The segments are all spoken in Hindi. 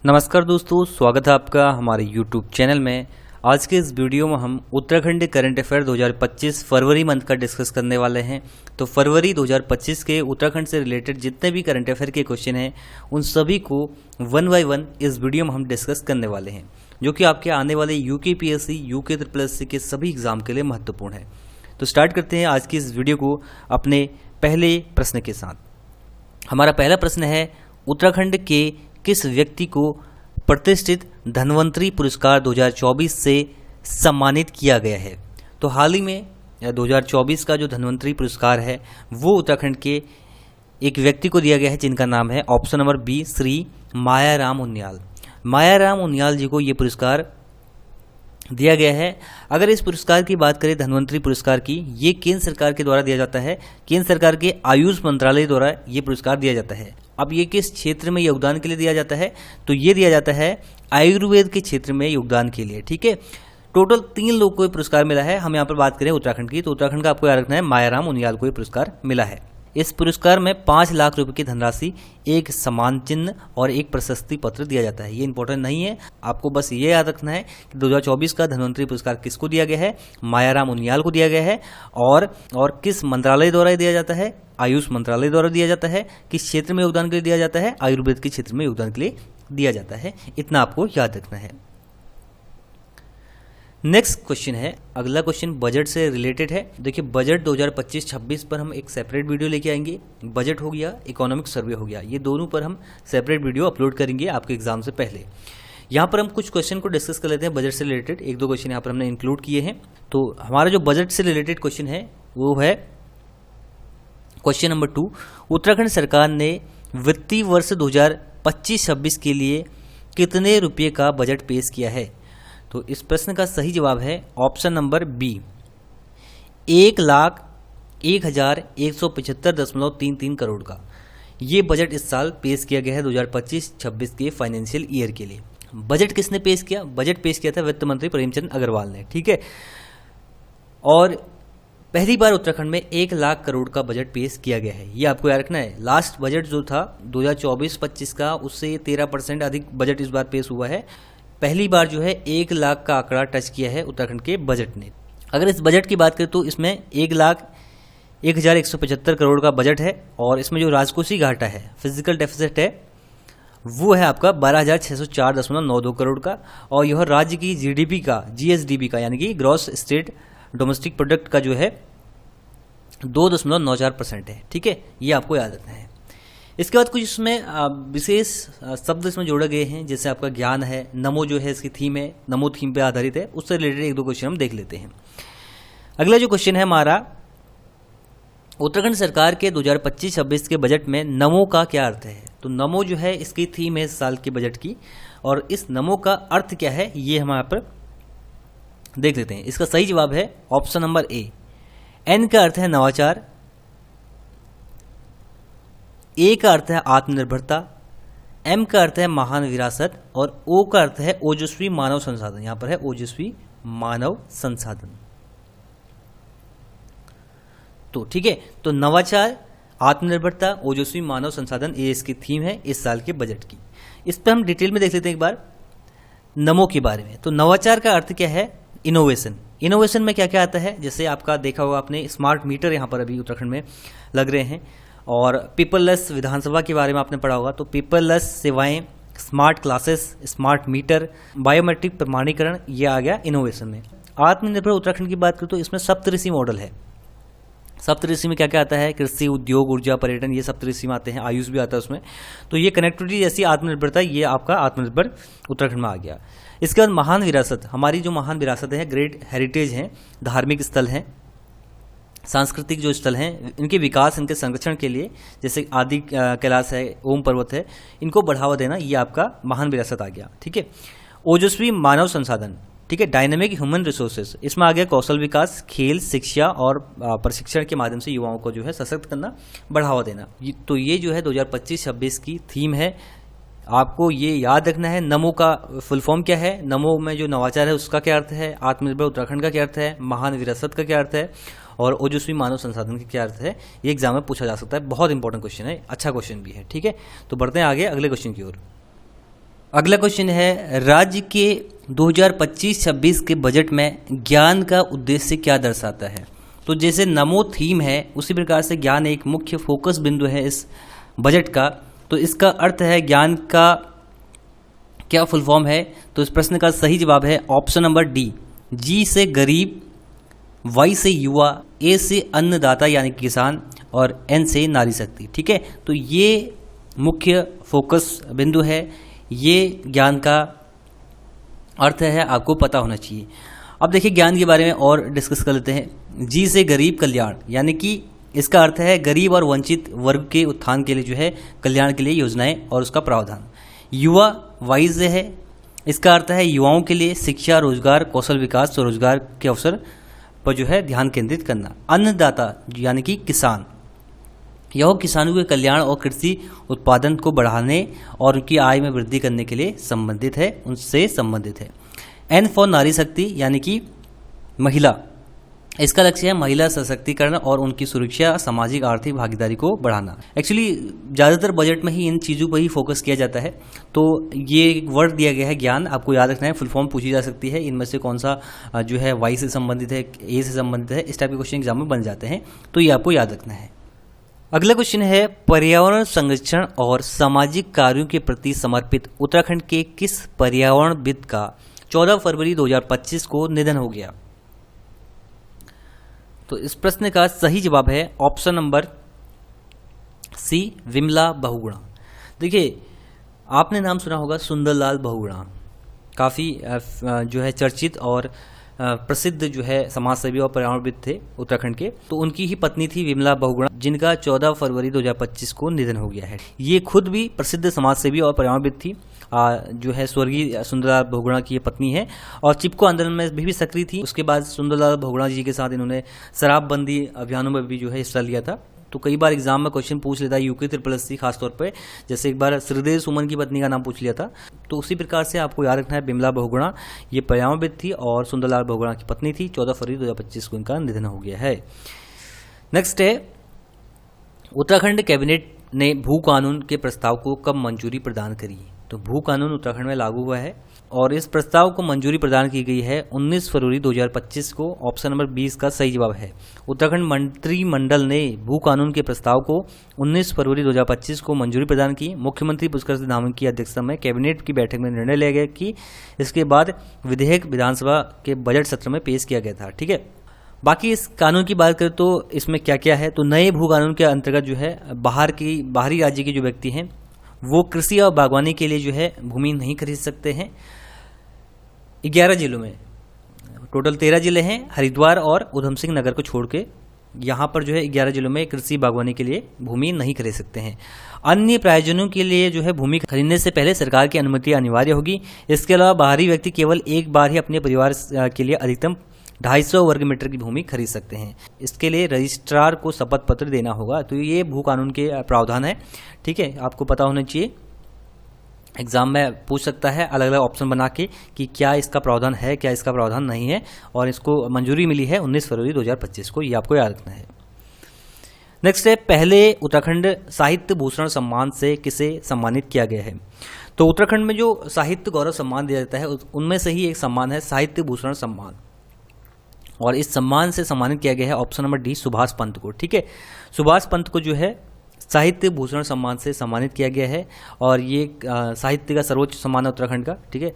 नमस्कार दोस्तों, स्वागत है आपका हमारे YouTube चैनल में। आज के इस वीडियो में हम उत्तराखंड करंट अफेयर 2025 फरवरी मंथ का डिस्कस करने वाले हैं। तो फरवरी 2025 के उत्तराखंड से रिलेटेड जितने भी करंट अफेयर के क्वेश्चन हैं उन सभी को वन बाय वन इस वीडियो में हम डिस्कस करने वाले हैं, जो कि आपके आने वाले UKPSC, UKSSC के सभी एग्जाम के लिए महत्वपूर्ण है। तो स्टार्ट करते हैं आज की इस वीडियो को अपने पहले प्रश्न के साथ। हमारा पहला प्रश्न है, उत्तराखंड के किस व्यक्ति को प्रतिष्ठित धन्वंतरी पुरस्कार 2024 से सम्मानित किया गया है? तो हाल ही में 2024 का जो धन्वंतरी पुरस्कार है वो उत्तराखंड के एक व्यक्ति को दिया गया है, जिनका नाम है option number B, Shri Mayaram Uniyal. Mayaram Uniyal ji को ये पुरस्कार दिया गया है। अगर इस पुरस्कार की बात करें, धन्वंतरी पुरस्कार की, ये केंद्र सरकार के द्वारा दिया जाता है। केंद्र सरकार के आयुष मंत्रालय द्वारा ये पुरस्कार दिया जाता है। अब ये किस क्षेत्र में योगदान के लिए दिया जाता है? तो ये दिया जाता है आयुर्वेद के क्षेत्र में योगदान के लिए। ठीक है, टोटल 3 लोगों को ये पुरस्कार मिला है। हम यहाँ पर बात करें उत्तराखंड की, तो उत्तराखंड का आपको याद रखना है, मायाराम उनियाल को ये पुरस्कार मिला है। इस पुरस्कार में 5 लाख रुपए की धनराशि, एक सम्मान चिन्ह और एक प्रशस्ति पत्र दिया जाता है। ये इंपॉर्टेंट नहीं है, आपको बस ये याद रखना है कि 2024 का धन्वंतरी पुरस्कार किसको दिया गया है? मायाराम उनियाल को दिया गया है। और किस मंत्रालय द्वारा दिया जाता है? आयुष मंत्रालय द्वारा दिया जाता है। किस क्षेत्र में योगदान के लिए दिया जाता है? आयुर्वेद के क्षेत्र में योगदान के लिए दिया जाता है। इतना आपको याद रखना है। नेक्स्ट क्वेश्चन है, अगला क्वेश्चन बजट से रिलेटेड है। देखिए, बजट 2025-26 पर हम एक सेपरेट वीडियो लेके आएंगे। बजट हो गया, इकोनॉमिक सर्वे हो गया, ये दोनों पर हम सेपरेट वीडियो अपलोड करेंगे आपके एग्जाम से पहले। यहाँ पर हम कुछ क्वेश्चन को डिस्कस कर लेते हैं बजट से रिलेटेड। 1-2 क्वेश्चन यहाँ पर हमने इंक्लूड किए हैं। तो हमारा जो बजट से रिलेटेड क्वेश्चन है वो है क्वेश्चन नंबर 2। उत्तराखंड सरकार ने वित्तीय वर्ष 2025-26 के लिए कितने रुपये का बजट पेश किया है? तो इस प्रश्न का सही जवाब है ऑप्शन नंबर बी, 1,01,175.33 करोड़ का ये बजट इस साल पेश किया गया है 2025-26 के फाइनेंशियल ईयर के लिए। बजट किसने पेश किया? बजट पेश किया था वित्त मंत्री प्रेमचंद अग्रवाल ने। ठीक है, और पहली बार उत्तराखंड में 1 लाख करोड़ का बजट पेश किया गया है। ये आपको याद रखना है। लास्ट बजट जो था 2024-25 का, उससे 13% अधिक बजट इस बार पेश हुआ है। पहली बार जो है 1 लाख का आंकड़ा टच किया है उत्तराखंड के बजट ने। अगर इस बजट की बात करें तो इसमें 1,01,175 करोड़ का बजट है, और इसमें जो राजकोषीय घाटा है, फिजिकल डेफिसिट है, वो है आपका 12,604.92 करोड़ का। और यह राज्य की GDP का, GSDP का, यानी कि ग्रॉस स्टेट डोमेस्टिक प्रोडक्ट का जो है 2.94% है। ठीक है, ये आपको याद रखना है। इसके बाद कुछ इसमें विशेष शब्द इसमें जोड़े गए हैं, जैसे आपका ज्ञान है, नमो जो है इसकी थीम है, नमो थीम पे आधारित है, उससे रिलेटेड 1-2 क्वेश्चन हम देख लेते हैं। अगला जो क्वेश्चन है हमारा, उत्तराखंड सरकार के 2025-26 के बजट में नमो का क्या अर्थ है? तो नमो जो है इसकी थीम है इस साल के बजट की, और इस नमो का अर्थ क्या है ये हम यहाँ पर देख लेते हैं। इसका सही जवाब है ऑप्शन नंबर ए। एन का अर्थ है नवाचार, ए का अर्थ है आत्मनिर्भरता, एम का अर्थ है महान विरासत, और ओ का अर्थ है ओजस्वी मानव संसाधन। यहां पर है ओजस्वी मानव संसाधन। तो ठीक है, तो नवाचार, आत्मनिर्भरता, ओजस्वी मानव संसाधन, ये इसकी थीम है इस साल के बजट की। इस पर हम डिटेल में देख लेते हैं एक बार नमो के बारे में। तो नवाचार का अर्थ क्या है? इनोवेशन। इनोवेशन में क्या क्या आता है? जैसे आपका देखा होगा आपने, स्मार्ट मीटर यहाँ पर अभी उत्तराखंड में लग रहे हैं, और पेपरलेस विधानसभा के बारे में आपने पढ़ा होगा। तो पेपरलेस सेवाएं, smart classes, smart meter, biometric प्रमाणीकरण, ये आ गया इनोवेशन में। आत्मनिर्भर उत्तराखंड की बात करें तो इसमें सप्तऋषि मॉडल है। सप्तऋषि में क्या क्या आता है? कृषि, उद्योग, ऊर्जा, पर्यटन, ये सप्तऋषि में आते हैं। आयुष भी आता है उसमें। तो ये कनेक्टिविटी जैसी आत्मनिर्भरता, ये आपका आत्मनिर्भर उत्तराखंड में आ गया। इसके बाद महान विरासत, हमारी जो महान विरासत है, ग्रेट हेरिटेज हैं, धार्मिक स्थल हैं, सांस्कृतिक जो स्थल हैं, इनके विकास, इनके संरक्षण के लिए, जैसे आदि कैलाश है, ओम पर्वत है, इनको बढ़ावा देना, ये आपका महान विरासत आ गया। ठीक है, ओजस्वी मानव संसाधन, ठीक है, डायनेमिक ह्यूमन रिसोर्सेज, इसमें आ गया कौशल विकास, खेल, शिक्षा और प्रशिक्षण के माध्यम से युवाओं को जो है सशक्त करना, बढ़ावा देना। तो ये जो है 2025-26 की थीम है। आपको ये याद रखना है। नमो का फुल फॉर्म क्या है? नमो में जो नवाचार है उसका क्या अर्थ है? आत्मनिर्भर उत्तराखंड का क्या अर्थ है? महान विरासत का क्या अर्थ है? और ओजस्वी मानव संसाधन का क्या अर्थ है? ये एग्जाम में पूछा जा सकता है। बहुत इंपॉर्टेंट क्वेश्चन है, अच्छा क्वेश्चन भी है। ठीक है, तो बढ़ते हैं आगे अगले क्वेश्चन की ओर। अगला क्वेश्चन है, राज्य के 2025-26 के बजट में ज्ञान का उद्देश्य क्या दर्शाता है? तो जैसे नमो थीम है उसी प्रकार से ज्ञान एक मुख्य फोकस बिंदु है इस बजट का। तो इसका अर्थ है ज्ञान का क्या फुल फॉर्म है? तो इस प्रश्न का सही जवाब है ऑप्शन नंबर डी, जी से गरीब, वाई से युवा, ए से अन्नदाता यानी किसान और एन से नारी शक्ति। ठीक है, तो ये मुख्य फोकस बिंदु है, ये ज्ञान का अर्थ है, आपको पता होना चाहिए। अब देखिए ज्ञान के बारे में और डिस्कस कर लेते हैं। जी से गरीब कल्याण, यानी कि इसका अर्थ है गरीब और वंचित वर्ग के उत्थान के लिए जो है कल्याण के लिए योजनाएं और उसका प्रावधान। युवा वाई से है, इसका अर्थ है युवाओं के लिए शिक्षा, रोजगार, कौशल विकास और रोजगार के अवसर पर जो है ध्यान केंद्रित करना। अन्नदाता यानी कि किसान, यह किसानों के कल्याण और कृषि उत्पादन को बढ़ाने और उनकी आय में वृद्धि करने के लिए संबंधित है, उनसे संबंधित है। एन फॉर नारी शक्ति यानी कि महिला, इसका लक्ष्य है महिला सशक्तिकरण और उनकी सुरक्षा, सामाजिक आर्थिक भागीदारी को बढ़ाना। एक्चुअली ज़्यादातर बजट में ही इन चीज़ों पर ही फोकस किया जाता है। तो ये एक वर्ड दिया गया है ज्ञान, आपको याद रखना है, फुल फॉर्म पूछी जा सकती है, इनमें से कौन सा जो है वाई से संबंधित है, ए से संबंधित है, इस टाइप के क्वेश्चन एग्जाम में बन जाते हैं, तो ये आपको याद रखना है। अगला क्वेश्चन है, पर्यावरण संरक्षण और सामाजिक कार्यों के प्रति समर्पित उत्तराखंड के किस पर्यावरणविद का 14 फरवरी 2025 को निधन हो गया? तो इस प्रश्न का सही जवाब है option number C, Vimla Bahuguna. देखिए आपने नाम सुना होगा सुंदरलाल बहुगुणा, काफ़ी जो है चर्चित और प्रसिद्ध जो है समाजसेवी और पर्यावरणविद थे उत्तराखंड के। तो उनकी ही पत्नी थी विमला बहुगुणा, जिनका 14 फरवरी 2025 को निधन हो गया है। ये खुद भी प्रसिद्ध समाजसेवी और पर्यावरणविद थी, जो है स्वर्गीय सुंदरलाल बहुगुणा की ये पत्नी है, और चिपको आंदोलन में भी सक्रिय थी। उसके बाद सुंदरलाल बहुगुणा जी के साथ इन्होंने शराबबंदी अभियानों में भी जो है हिस्सा लिया था। तो कई बार एग्जाम में क्वेश्चन पूछ लेता है यूके SSC खासतौर पे, जैसे एक बार श्रीदेव सुमन की पत्नी का नाम पूछ लिया था। तो उसी प्रकार से आपको याद रखना है विमला बहुगुणा ये पर्यावरणविद थी और सुंदरलाल बहुगुणा की पत्नी थी। 14 फरवरी 2025 को इनका निधन हो गया है। नेक्स्ट है, उत्तराखंड कैबिनेट ने भू कानून के प्रस्ताव को कब मंजूरी प्रदान करी? तो भू कानून उत्तराखंड में लागू हुआ है और इस प्रस्ताव को मंजूरी प्रदान की गई है 19 फरवरी 2025 को। ऑप्शन नंबर 20 का सही जवाब है। उत्तराखंड मंत्रिमंडल ने भू कानून के प्रस्ताव को 19 फरवरी 2025 को मंजूरी प्रदान की। मुख्यमंत्री पुष्कर सिंह धामी की अध्यक्षता में कैबिनेट की बैठक में निर्णय लिया गया कि इसके बाद विधेयक विधानसभा के बजट सत्र में पेश किया गया था। ठीक है, बाकी इस कानून की बात करें तो इसमें क्या क्या है, तो नए भू कानून के अंतर्गत जो है बाहरी राज्य के जो व्यक्ति हैं वो कृषि और बागवानी के लिए जो है भूमि नहीं खरीद सकते हैं। 11 जिलों में, टोटल 13 जिले हैं, हरिद्वार और उधम सिंह नगर को छोड़ के यहाँ पर जो है 11 जिलों में कृषि बागवानी के लिए भूमि नहीं खरीद सकते हैं। अन्य प्रयोजनों के लिए जो है भूमि खरीदने से पहले सरकार की अनुमति अनिवार्य होगी। इसके अलावा बाहरी व्यक्ति केवल एक बार ही अपने परिवार के लिए अधिकतम 250 वर्ग मीटर की भूमि खरीद सकते हैं। इसके लिए रजिस्ट्रार को शपथ पत्र देना होगा। तो ये भू कानून के प्रावधान है। ठीक है, आपको पता होना चाहिए, एग्जाम में पूछ सकता है अलग अलग ऑप्शन बना के कि क्या इसका प्रावधान है, क्या इसका प्रावधान नहीं है, और इसको मंजूरी मिली है 19 फरवरी 2025 को, ये आपको याद रखना है। नेक्स्ट है, पहले उत्तराखंड साहित्य भूषण सम्मान से किसे सम्मानित किया गया है? तो उत्तराखंड में जो साहित्य गौरव सम्मान दिया जाता है उनमें से ही एक सम्मान है साहित्य भूषण सम्मान, और इस सम्मान से सम्मानित किया गया है option number D, Subhash Pant को। ठीक है, सुभाष पंत को जो है साहित्य भूषण सम्मान से सम्मानित किया गया है और ये साहित्य का सर्वोच्च सम्मान है उत्तराखंड का। ठीक है,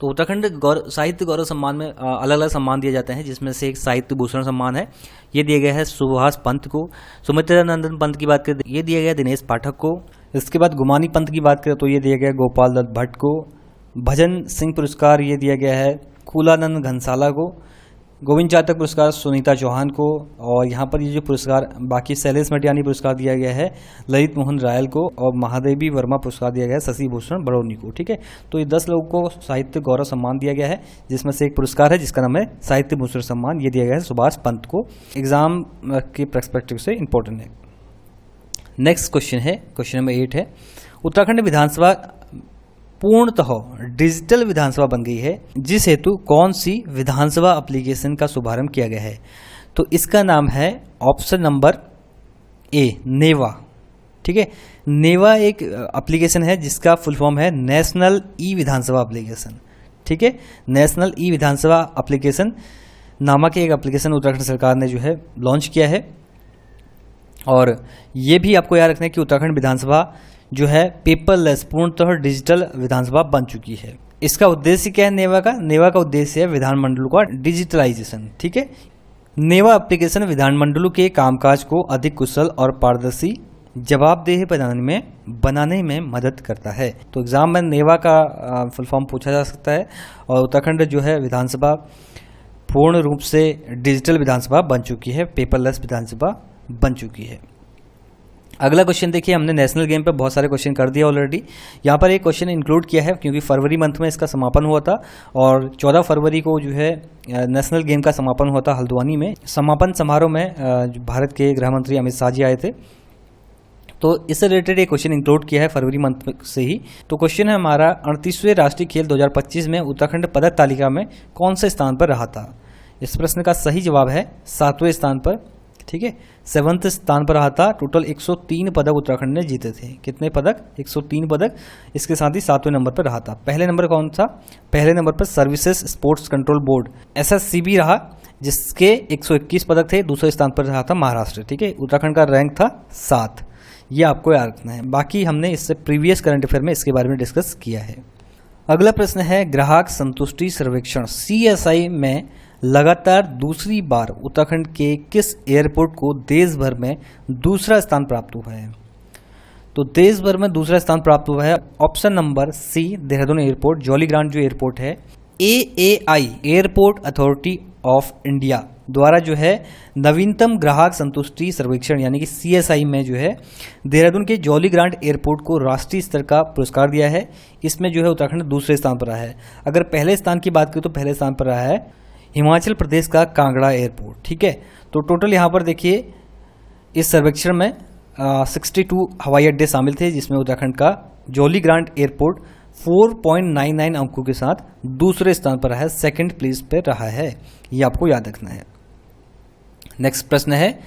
तो उत्तराखंड साहित्य गौरव सम्मान में अलग अलग सम्मान दिए जाते हैं, जिसमें से एक साहित्य भूषण सम्मान है, ये दिया गया है सुभाष पंत को। सुमित्रा नंदन पंत की बात करें ये दिया गया दिनेश पाठक को। इसके बाद गुमानी पंत की बात करें तो ये दिया गया गोपाल दत्त भट्ट को। भजन सिंह पुरस्कार ये दिया गया है कुलानंद घनसाला को। गोविंद चातक पुरस्कार सुनीता चौहान को। और यहाँ पर ये जो पुरस्कार बाकी शैलेश मटियानी पुरस्कार दिया गया है ललित मोहन रायल को, और महादेवी वर्मा पुरस्कार दिया गया है शशि भूषण बड़ौनी को। ठीक है, तो ये 10 लोगों को साहित्य गौरव सम्मान दिया गया है, जिसमें से एक पुरस्कार है जिसका नाम है साहित्य भूषण सम्मान, ये दिया गया है सुभाष पंत को। एग्जाम के पर्सपेक्टिव से इंपॉर्टेंट है। नेक्स्ट क्वेश्चन है, क्वेश्चन नंबर 8 है, उत्तराखंड विधानसभा पूर्णतः डिजिटल विधानसभा बन गई है, जिस हेतु कौन सी विधानसभा एप्लीकेशन का शुभारंभ किया गया है? तो इसका नाम है ऑप्शन नंबर ए, नेवा। ठीक है। नेवा एक एप्लीकेशन है जिसका फुल फॉर्म है नेशनल ई विधानसभा एप्लीकेशन, ठीक है। नेशनल ई विधानसभा एप्लीकेशन नामक एक एप्लीकेशन उत्तराखंड सरकार ने जो है लॉन्च किया है। और ये भी आपको याद रखना है कि उत्तराखंड विधानसभा जो है पेपरलेस पूर्णतः डिजिटल विधानसभा बन चुकी है। इसका उद्देश्य क्या है नेवा का उद्देश्य है विधानमंडलों का डिजिटलाइजेशन, ठीक है। नेवा एप्लीकेशन विधानमंडलों के कामकाज को अधिक कुशल और पारदर्शी जवाबदेह बनाने में मदद करता है। तो एग्जाम में नेवा का फुल फॉर्म पूछा जा सकता है। और उत्तराखंड जो है विधानसभा पूर्ण रूप से डिजिटल विधानसभा बन चुकी है, पेपरलेस विधानसभा बन चुकी है। अगला क्वेश्चन देखिए, हमने नेशनल गेम पे बहुत सारे क्वेश्चन कर दिया ऑलरेडी। यहाँ पर एक क्वेश्चन इंक्लूड किया है क्योंकि फरवरी मंथ में इसका समापन हुआ था और 14 फरवरी को जो है नेशनल गेम का समापन हुआ था हल्द्वानी में। समापन समारोह में भारत के गृह मंत्री अमित शाह जी आए थे, तो इससे रिलेटेड एक क्वेश्चन इंक्लूड किया है फरवरी मंथ से ही। तो क्वेश्चन है हमारा 38वें राष्ट्रीय खेल 2025 में उत्तराखंड पदक तालिका में कौन से स्थान पर रहा था। इस प्रश्न का सही जवाब है 7वें स्थान पर, ठीक है। 7वें स्थान पर रहा था। टोटल 103 पदक उत्तराखंड ने जीते थे। कितने पदक? 103 पदक। इसके साथ ही 7वें नंबर पर रहा था। पहले नंबर कौन था? पहले नंबर पर services sports control board SSCB रहा, जिसके 121 पदक थे। दूसरे स्थान पर रहा था महाराष्ट्र, ठीक है। उत्तराखंड का रैंक था 7। ये आपको याद रखना है। बाकी हमने इससे प्रीवियस करंट अफेयर में इसके बारे में डिस्कस किया है। अगला प्रश्न है ग्राहक संतुष्टि सर्वेक्षण CSI में लगातार दूसरी बार उत्तराखंड के किस एयरपोर्ट को देश भर में दूसरा स्थान प्राप्त हुआ है। तो देश भर में दूसरा स्थान प्राप्त हुआ है option number C Dehradun airport. Jolly Grant जो एयरपोर्ट है AAI airport authority of India द्वारा जो है नवीनतम ग्राहक संतुष्टि सर्वेक्षण यानी कि CSI में जो है देहरादून के जॉलीग्रांट एयरपोर्ट को राष्ट्रीय स्तर का पुरस्कार दिया है। इसमें जो है उत्तराखंड दूसरे स्थान पर रहा है। अगर पहले स्थान की बात करें तो पहले स्थान पर रहा है हिमाचल प्रदेश का कांगड़ा एयरपोर्ट, ठीक है। तो टोटल यहाँ पर देखिए इस सर्वेक्षण में 62 हवाई अड्डे शामिल थे, जिसमें उत्तराखंड का जॉलीग्रांट एयरपोर्ट 4.99 अंकों के साथ दूसरे स्थान पर है, सेकंड प्लेस पर रहा है। ये आपको याद रखना है। नेक्स्ट प्रश्न है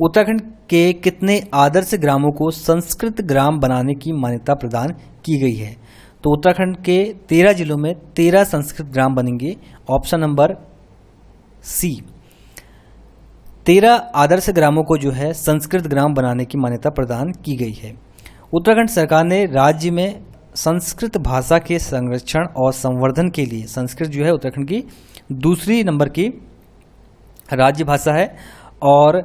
उत्तराखंड के कितने आदर्श ग्रामों को संस्कृत ग्राम बनाने की मान्यता प्रदान की गई है। तो उत्तराखंड के 13 जिलों में 13 संस्कृत ग्राम बनेंगे। ऑप्शन नंबर C 13 आदर्श ग्रामों को जो है संस्कृत ग्राम बनाने की मान्यता प्रदान की गई है। उत्तराखंड सरकार ने राज्य में संस्कृत भाषा के संरक्षण और संवर्धन के लिए, संस्कृत जो है उत्तराखंड की दूसरी नंबर की राज्य भाषा है और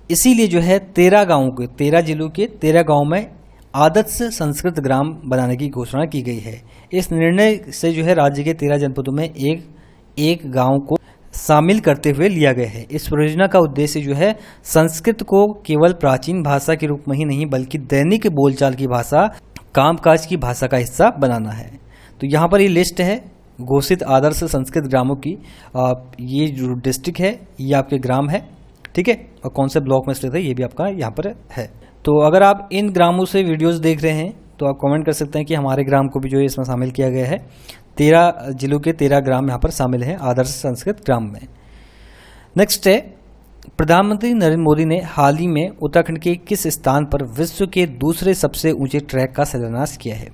इसीलिए जो है 13 गांवों के 13 जिलों के 13 गांवों में आदर्श संस्कृत ग्राम बनाने की घोषणा की गई है। इस निर्णय से जो है राज्य के 13 जनपदों में एक गांव को शामिल करते हुए लिया गया है। इस परियोजना का उद्देश्य जो है संस्कृत को केवल प्राचीन भाषा के रूप में ही नहीं बल्कि दैनिक बोलचाल की भाषा, कामकाज की भाषा का हिस्सा बनाना है। तो यहाँ पर ये लिस्ट है घोषित आदर्श संस्कृत ग्रामों की। ये जो डिस्ट्रिक्ट है ये आपके ग्राम है, ठीक है, और कौन से ब्लॉक में स्थित है ये भी आपका यहाँ पर है। तो अगर आप इन ग्रामों से वीडियोस देख रहे हैं तो आप कमेंट कर सकते हैं कि हमारे ग्राम को भी जो है इसमें शामिल किया गया है। 13 जिलों के 13 ग्राम यहाँ पर शामिल हैं आदर्श संस्कृत ग्राम में। नेक्स्ट है प्रधानमंत्री नरेंद्र मोदी ने हाल ही में उत्तराखंड के किस स्थान पर विश्व के दूसरे सबसे ऊंचे ट्रैक का शिलान्यास किया है।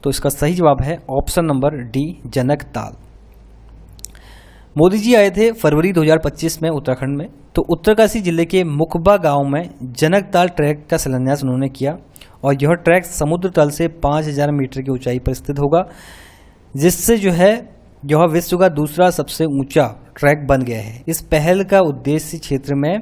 तो इसका सही जवाब है ऑप्शन नंबर D जनक ताल। मोदी जी आए थे फरवरी 2025 में उत्तराखंड में। तो उत्तरकाशी जिले के मुखबा गांव में जनक ताल ट्रैक का शिलान्यास उन्होंने किया और यह ट्रैक समुद्र तल से 5000 मीटर की ऊंचाई पर स्थित होगा, जिससे जो है यह विश्व का दूसरा सबसे ऊंचा ट्रैक बन गया है। इस पहल का उद्देश्य क्षेत्र में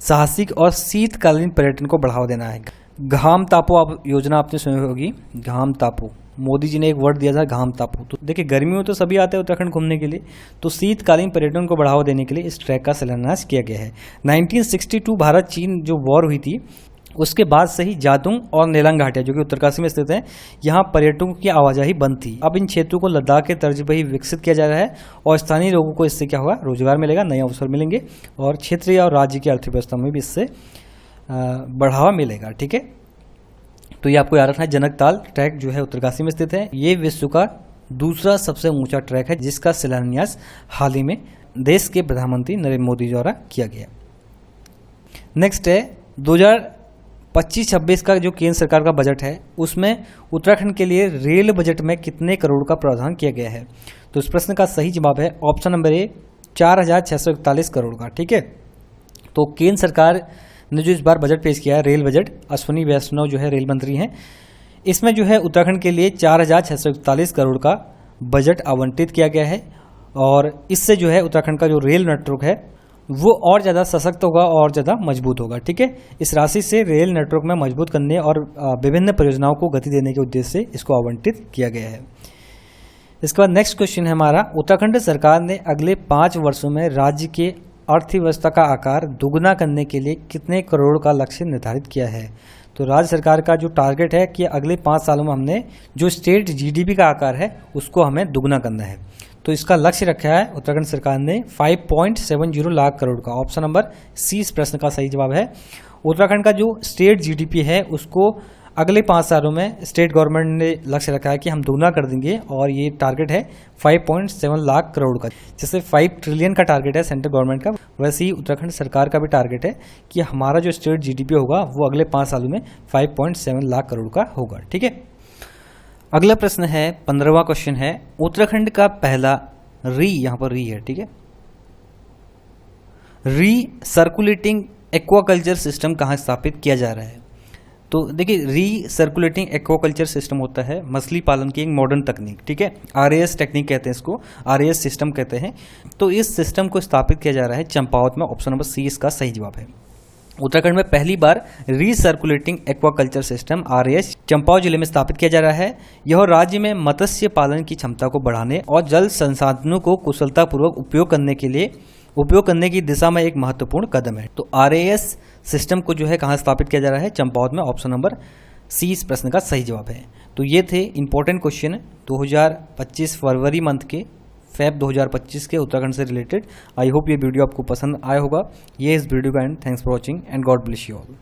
साहसिक और शीतकालीन पर्यटन को बढ़ावा देना है। घाम तापो आप योजना आपने सुनी होगी, घाम तापो मोदी जी ने एक वर्ड दिया था घाम तापो। तो देखिए गर्मियों में तो सभी आते हैं उत्तराखंड घूमने के लिए, तो शीतकालीन पर्यटन को बढ़ावा देने के लिए इस ट्रैक का शिलान्यास किया गया है। 1962 भारत चीन जो वॉर हुई थी उसके बाद से ही जादुंग और नेलांग घाटियाँ जो कि उत्तरकाशी में स्थित हैं, यहाँ पर्यटकों की आवाजाही बंद थी। अब इन क्षेत्रों को लद्दाख के तर्ज पर ही विकसित किया जा रहा है और स्थानीय लोगों को इससे क्या होगा, रोजगार मिलेगा, नए अवसर मिलेंगे और क्षेत्रीय और राज्य की अर्थव्यवस्था में भी इससे बढ़ावा मिलेगा, ठीक है। तो ये आपको याद रखना है जनक ताल ट्रैक जो है उत्तरकाशी में स्थित है। ये विश्व का दूसरा सबसे ऊंचा ट्रैक है जिसका शिलान्यास हाल ही में देश के प्रधानमंत्री नरेंद्र मोदी द्वारा किया गया। नेक्स्ट है 25-26 का जो केंद्र सरकार का बजट है उसमें उत्तराखंड के लिए रेल बजट में कितने करोड़ का प्रावधान किया गया है? तो इस प्रश्न का सही जवाब है ऑप्शन नंबर ए 4,641 करोड़ का। ठीक है, तो केंद्र सरकार ने जो इस बार बजट पेश किया है रेल बजट, अश्विनी वैष्णव जो है रेल मंत्री हैं, इसमें जो है उत्तराखंड के लिए 4,641 करोड़ का बजट आवंटित किया गया है और इससे जो है उत्तराखंड का जो रेल नेटवर्क है वो और ज़्यादा सशक्त होगा और ज़्यादा मजबूत होगा। ठीक है, इस राशि से रेल नेटवर्क में मजबूत करने और विभिन्न परियोजनाओं को गति देने के उद्देश्य से इसको आवंटित किया गया है। इसके बाद नेक्स्ट क्वेश्चन है हमारा, उत्तराखंड सरकार ने अगले 5 वर्षों में राज्य के अर्थव्यवस्था का आकार दुगना करने के लिए कितने करोड़ का लक्ष्य निर्धारित किया है? तो राज्य सरकार का जो टारगेट है कि अगले 5 सालों में हमने जो स्टेट जीडीपी का आकार है उसको हमें दुगना करना है। तो इसका लक्ष्य रखा है उत्तराखंड सरकार ने 5.70 लाख करोड़ का। ऑप्शन नंबर सी इस प्रश्न का सही जवाब है। उत्तराखंड का जो स्टेट जीडीपी है उसको अगले 5 सालों में स्टेट गवर्नमेंट ने लक्ष्य रखा है कि हम दुगना कर देंगे और ये टारगेट है 5.7 लाख करोड़ का। जैसे 5 ट्रिलियन का टारगेट है सेंट्रल गवर्नमेंट का, वैसे ही उत्तराखंड सरकार का भी टारगेट है कि हमारा जो स्टेट जीडीपी होगा वो अगले 5 सालों में 5.7 लाख करोड़ का होगा। ठीक है, अगला प्रश्न है 15वां क्वेश्चन है, उत्तराखंड का पहला यहाँ पर री है, ठीक है, री सर्कुलेटिंग एक्वाकल्चर सिस्टम कहाँ स्थापित किया जा रहा है? तो देखिए, री सर्कुलेटिंग एक्वाकल्चर सिस्टम होता है मछली पालन की एक मॉडर्न तकनीक। ठीक है, RAS टेक्निक कहते हैं इसको, RAS सिस्टम कहते हैं। तो इस सिस्टम को स्थापित किया जा रहा है चंपावत में। ऑप्शन नंबर सी इसका सही जवाब है। उत्तराखंड में पहली बार recirculating aquaculture system RAS Champawat जिले में स्थापित किया जा रहा है। यह राज्य में मत्स्य पालन की क्षमता को बढ़ाने और जल संसाधनों को कुशलतापूर्वक उपयोग करने की दिशा में एक महत्वपूर्ण कदम है। तो RAS सिस्टम को जो है कहाँ स्थापित किया जा रहा है? चंपावत में। ऑप्शन नंबर सी इस प्रश्न का सही जवाब है। तो ये थे इंपॉर्टेंट क्वेश्चन 2025 फरवरी मंथ के फेब 2025 के उत्तराखंड से रिलेटेड। आई होप ये वीडियो आपको पसंद आया होगा। ये इस वीडियो का and. Thanks for watching and God bless you all.